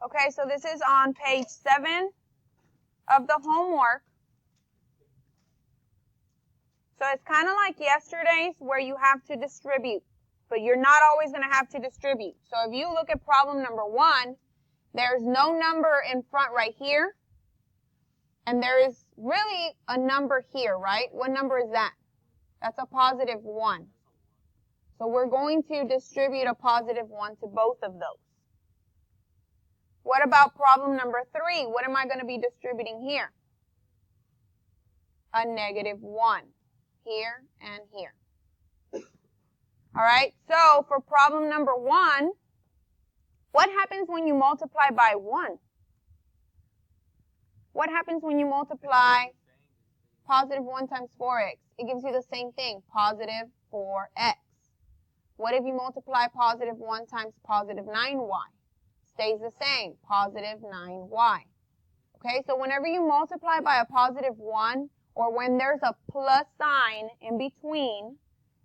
Okay, so this is on page 7 of the homework. So it's kind of like yesterday's where you have to distribute, but you're not always going to have to distribute. So if you look at problem number 1, there's no number in front right here, and there is really a number here, right? What number is that? That's a positive 1. So we're going to distribute a positive 1 to both of those. What about problem number 3? What am I going to be distributing here? A negative 1. Here and here. All right, so for problem number 1, what happens when you multiply by 1? What happens when you multiply positive 1 times 4x? It gives you the same thing, positive 4x. What if you multiply positive 1 times positive 9y? Stays the same, positive 9y. Okay, so whenever you multiply by a positive 1, or when there's a plus sign in between,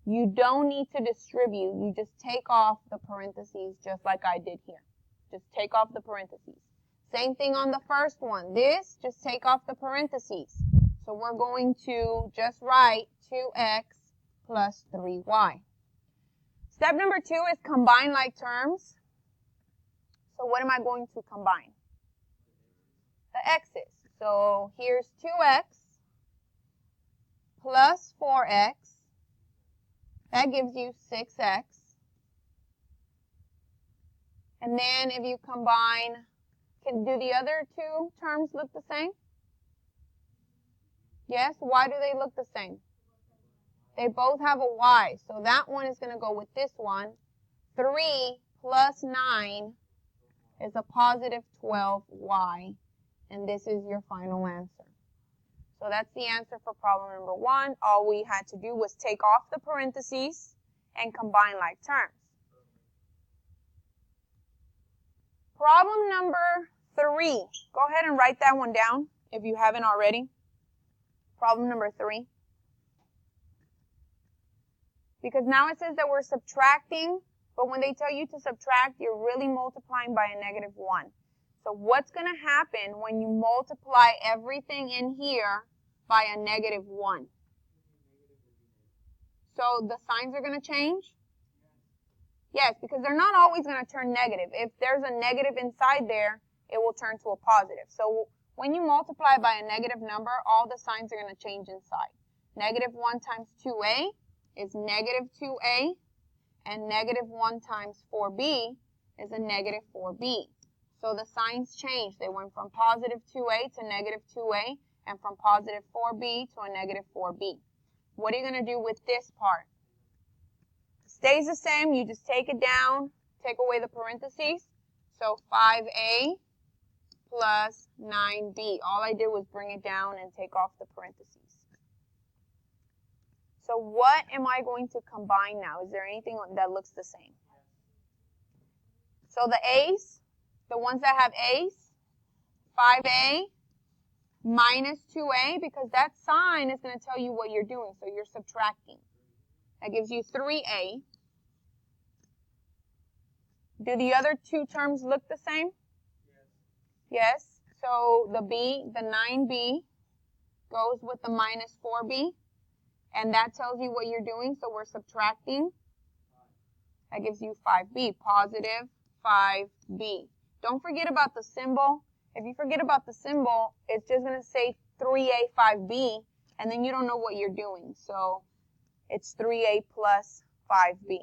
you don't need to distribute. You just take off the parentheses just like I did here. Just take off the parentheses. Same thing on the first one. This, just take off the parentheses. So we're going to just write 2x plus 3y. Step number 2 is combine like terms. So what am I going to combine? The x's. So here's 2x plus 4x. That gives you 6x. And then if you combine, do the other 2 terms look the same? Yes? Why do they look the same? They both have a y. So that one is going to go with this one. 3 plus 9 is a positive 12y. And this is your final answer. So that's the answer for problem number 1. All we had to do was take off the parentheses and combine like terms. Problem number 3. Go ahead and write that one down if you haven't already. Problem number 3. Because now it says that we're subtracting, but when they tell you to subtract, you're really multiplying by a negative 1. So what's going to happen when you multiply everything in here by a negative 1? So the signs are going to change? Yes, because they're not always going to turn negative. If there's a negative inside there, it will turn to a positive. So when you multiply by a negative number, all the signs are going to change inside. Negative 1 times 2a is negative 2a, and negative 1 times 4b is a negative 4b. So the signs changed. They went from positive 2a to negative 2a, and from positive 4b to a negative 4b. What are you going to do with this part? Stays the same. You just take it down, take away the parentheses. So 5a plus 9b. All I did was bring it down and take off the parentheses. So what am I going to combine now? Is there anything that looks the same? So the a's, the ones that have a's, 5a minus 2a, because that sign is going to tell you what you're doing. So you're subtracting. That gives you 3a. Do the other 2 terms look the same? Yes. So the b, the 9b, goes with the minus 4b. And that tells you what you're doing. So we're subtracting. That gives you 5b, positive 5b. Don't forget about the symbol. If you forget about the symbol, it's just going to say 3a, 5b, and then you don't know what you're doing. So it's 3a plus 5b.